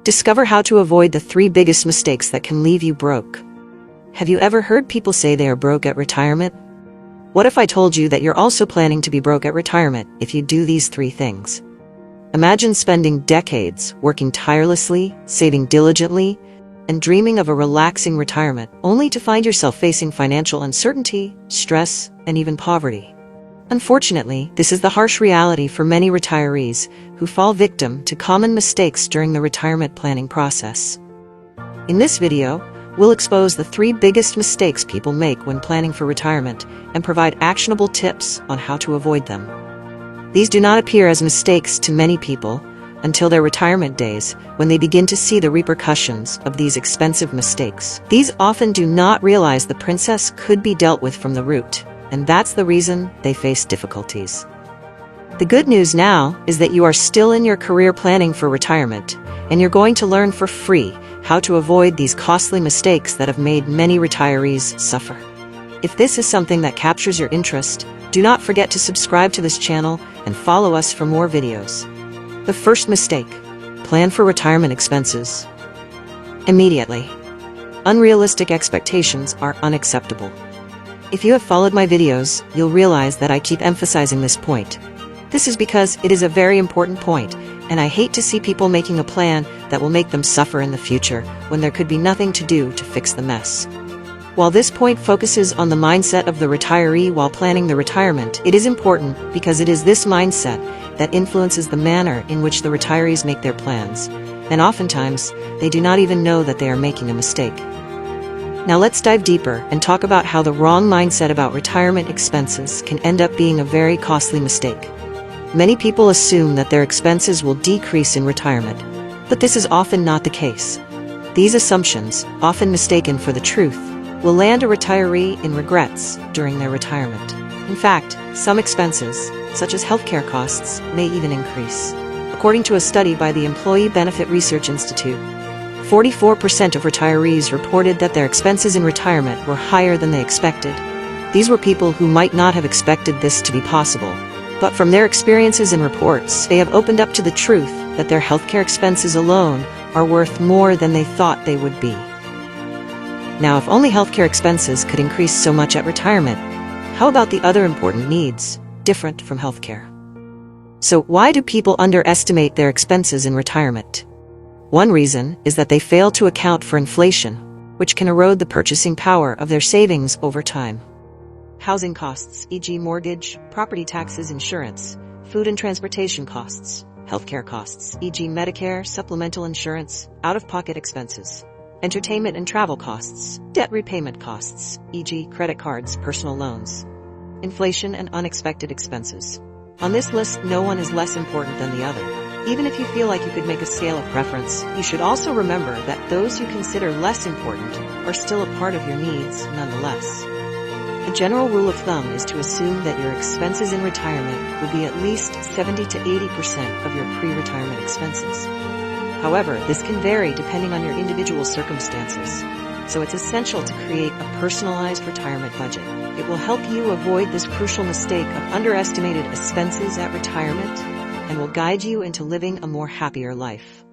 Discover how to avoid the 3 biggest mistakes that can leave you broke. Have you ever heard people say they are broke at retirement? What if I told you that you're also planning to be broke at retirement if you do these 3 things? Imagine spending decades working tirelessly, saving diligently, and dreaming of a relaxing retirement, only to find yourself facing financial uncertainty, stress, and even poverty. Unfortunately, this is the harsh reality for many retirees who fall victim to common mistakes during the retirement planning process. In this video, we'll expose the 3 biggest mistakes people make when planning for retirement and provide actionable tips on how to avoid them. These do not appear as mistakes to many people until their retirement days, when they begin to see the repercussions of these expensive mistakes. These often do not realize the princess could be dealt with from the root, and that's the reason they face difficulties. The good news now is that you are still in your career planning for retirement, and you're going to learn for free how to avoid these costly mistakes that have made many retirees suffer. If this is something that captures your interest, do not forget to subscribe to this channel and follow us for more videos. The first mistake: plan for retirement expenses immediately. Unrealistic expectations are unacceptable. If you have followed my videos, you'll realize that I keep emphasizing this point. This is because it is a very important point, and I hate to see people making a plan that will make them suffer in the future when there could be nothing to do to fix the mess. While this point focuses on the mindset of the retiree while planning the retirement, it is important because it is this mindset that influences the manner in which the retirees make their plans, and oftentimes, they do not even know that they are making a mistake. Now let's dive deeper and talk about how the wrong mindset about retirement expenses can end up being a very costly mistake. Many people assume that their expenses will decrease in retirement, but this is often not the case. These assumptions, often mistaken for the truth, will land a retiree in regrets during their retirement. In fact, some expenses, such as healthcare costs, may even increase. According to a study by the Employee Benefit Research Institute, 44% of retirees reported that their expenses in retirement were higher than they expected. These were people who might not have expected this to be possible, but from their experiences and reports, they have opened up to the truth that their healthcare expenses alone are worth more than they thought they would be. Now, if only healthcare expenses could increase so much at retirement, how about the other important needs, different from healthcare? So why do people underestimate their expenses in retirement? One reason is that they fail to account for inflation, which can erode the purchasing power of their savings over time. Housing costs, e.g. mortgage, property taxes, insurance, food and transportation costs, healthcare costs, e.g. Medicare, supplemental insurance, out-of-pocket expenses, entertainment and travel costs, debt repayment costs, e.g. credit cards, personal loans, inflation and unexpected expenses. On this list, no one is less important than the other. Even if you feel like you could make a scale of preference, you should also remember that those you consider less important are still a part of your needs nonetheless. A general rule of thumb is to assume that your expenses in retirement will be at least 70 to 80% of your pre-retirement expenses. However, this can vary depending on your individual circumstances, so it's essential to create a personalized retirement budget. It will help you avoid this crucial mistake of underestimated expenses at retirement and will guide you into living a more happier life.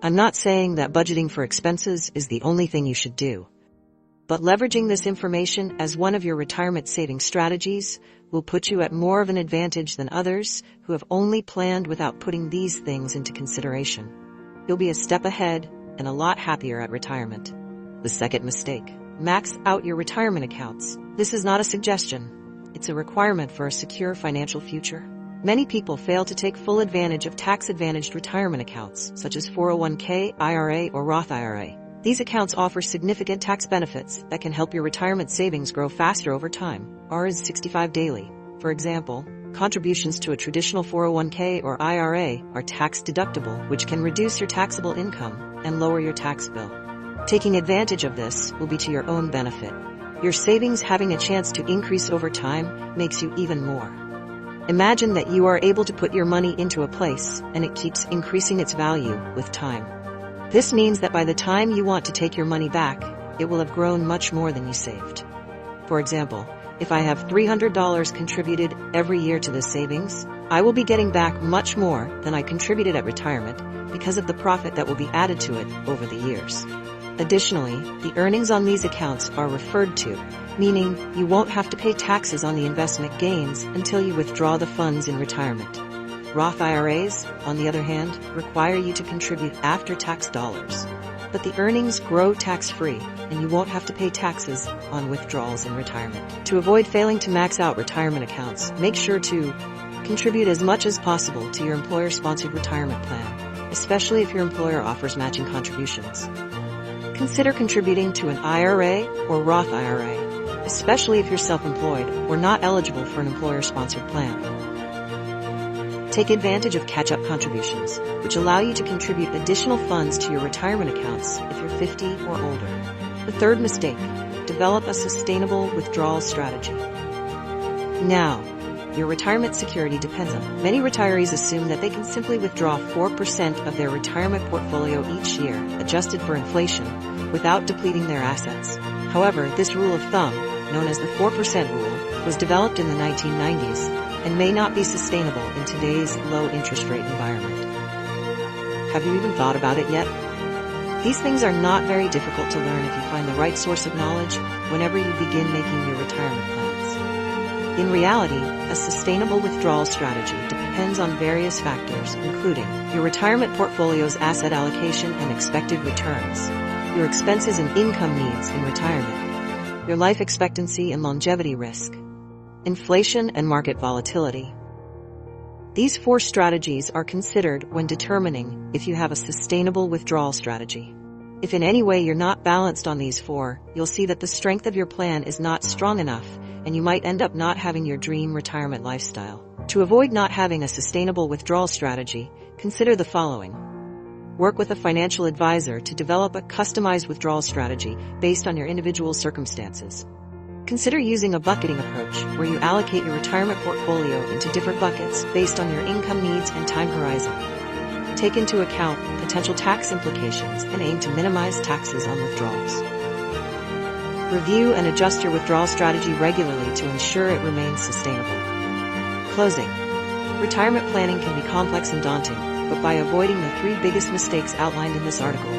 I'm not saying that budgeting for expenses is the only thing you should do, but leveraging this information as one of your retirement saving strategies will put you at more of an advantage than others who have only planned without putting these things into consideration. You'll be a step ahead and a lot happier at retirement. The second mistake: max out your retirement accounts. This is not a suggestion. It's a requirement for a secure financial future. Many people fail to take full advantage of tax-advantaged retirement accounts, such as 401k, IRA, or Roth IRA. These accounts offer significant tax benefits that can help your retirement savings grow faster over time. Rs. 65 daily. For example, contributions to a traditional 401k or IRA are tax-deductible, which can reduce your taxable income and lower your tax bill. Taking advantage of this will be to your own benefit. Your savings having a chance to increase over time makes you even more. Imagine that you are able to put your money into a place and it keeps increasing its value with time. This means that by the time you want to take your money back, it will have grown much more than you saved. For example, If I have $300 contributed every year to this savings, I will be getting back much more than I contributed at retirement because of the profit that will be added to it over the years. Additionally, the earnings on these accounts are referred to, meaning you won't have to pay taxes on the investment gains until you withdraw the funds in retirement. Roth IRAs, on the other hand, require you to contribute after-tax dollars. But the earnings grow tax-free, and you won't have to pay taxes on withdrawals in retirement. To avoid failing to max out retirement accounts, make sure to contribute as much as possible to your employer-sponsored retirement plan, especially if your employer offers matching contributions. Consider contributing to an IRA or Roth IRA, especially if you're self-employed or not eligible for an employer-sponsored plan. Take advantage of catch-up contributions, which allow you to contribute additional funds to your retirement accounts if you're 50 or older. The third mistake, develop a sustainable withdrawal strategy. Now, your retirement security depends on it. Many retirees assume that they can simply withdraw 4% of their retirement portfolio each year, adjusted for inflation, without depleting their assets. However, this rule of thumb, known as the 4% rule, was developed in the 1990s and may not be sustainable in today's low-interest rate environment. Have you even thought about it yet? These things are not very difficult to learn if you find the right source of knowledge whenever you begin making your retirement plans. In reality, a sustainable withdrawal strategy depends on various factors, including your retirement portfolio's asset allocation and expected returns, your expenses and income needs in retirement, your life expectancy and longevity risk, inflation and market volatility. These 4 strategies are considered when determining if you have a sustainable withdrawal strategy. If in any way you're not balanced on these 4, you'll see that the strength of your plan is not strong enough, and you might end up not having your dream retirement lifestyle. To avoid not having a sustainable withdrawal strategy, consider the following. Work with a financial advisor to develop a customized withdrawal strategy based on your individual circumstances. Consider using a bucketing approach where you allocate your retirement portfolio into different buckets based on your income needs and time horizon. Take into account potential tax implications and aim to minimize taxes on withdrawals. Review and adjust your withdrawal strategy regularly to ensure it remains sustainable. Closing. Retirement planning can be complex and daunting, but by avoiding the 3 biggest mistakes outlined in this article,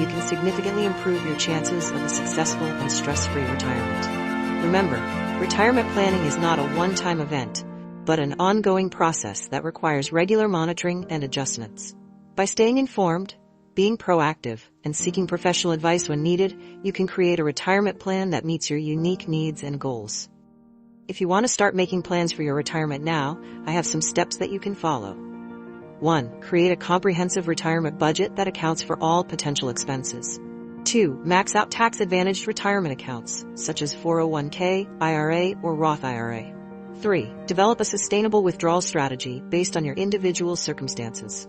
you can significantly improve your chances of a successful and stress-free retirement. Remember, retirement planning is not a one-time event, but an ongoing process that requires regular monitoring and adjustments. By staying informed, being proactive, and seeking professional advice when needed, you can create a retirement plan that meets your unique needs and goals. If you want to start making plans for your retirement now, I have some steps that you can follow. 1. Create a comprehensive retirement budget that accounts for all potential expenses. 2. Max out tax-advantaged retirement accounts, such as 401k, IRA, or Roth IRA. 3. Develop a sustainable withdrawal strategy based on your individual circumstances.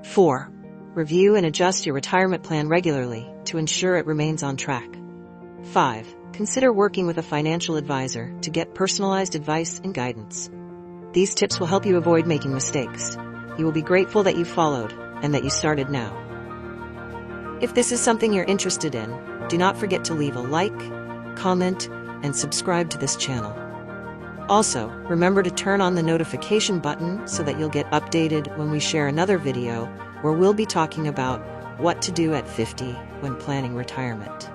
4. Review and adjust your retirement plan regularly to ensure it remains on track. 5. Consider working with a financial advisor to get personalized advice and guidance. These tips will help you avoid making mistakes. You will be grateful that you followed and that you started now. If this is something you're interested in, do not forget to leave a like, comment, and subscribe to this channel. Also, remember to turn on the notification button so that you'll get updated when we share another video where we'll be talking about what to do at 50 when planning retirement.